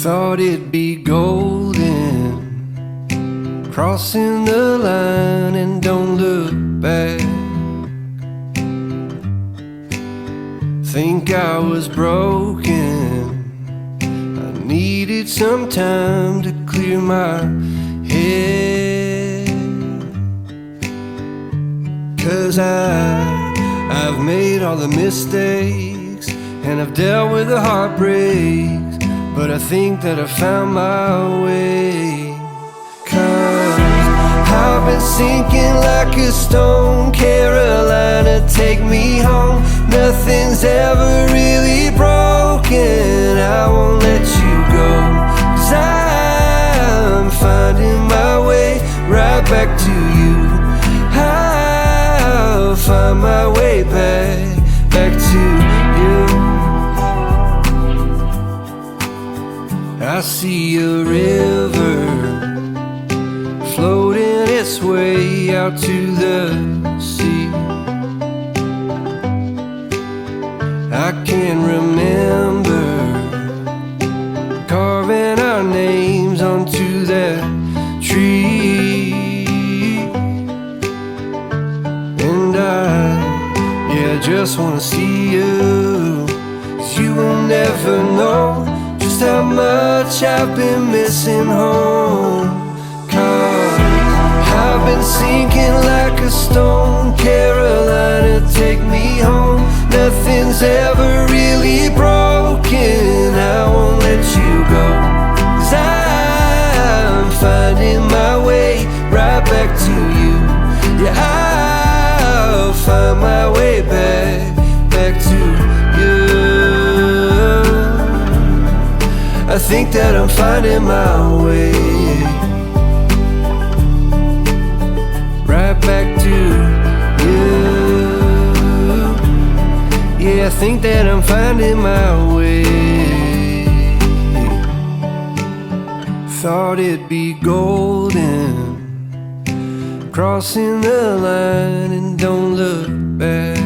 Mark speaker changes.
Speaker 1: Thought it'd be golden, crossing the line and don't look back. Think I was broken, I needed some time to clear my head. 'Cause I've made all the mistakes and I've dealt with the heartbreaks, but I think that I found my way. 'Cause I've been sinking like a stone, Carolina, take me home. Nothing's ever really broken, I won't let you go. 'Cause I'm finding my way right back to you. I'll find my way back to you. I see a river floating its way out to the sea. I can remember carving our names onto that tree. And I just wanna see you, 'cause you will never know just how much I've been missing home. 'Cause I've been sinking like a stone, Carolina, take me home. Nothing's ever really broken, I won't let you go. 'Cause I'm finding my way right back to you. Yeah, I'll find my way back to you. I think that I'm finding my way right back to you. Yeah, I think that I'm finding my way. Thought it'd be golden, crossing the line and don't look back.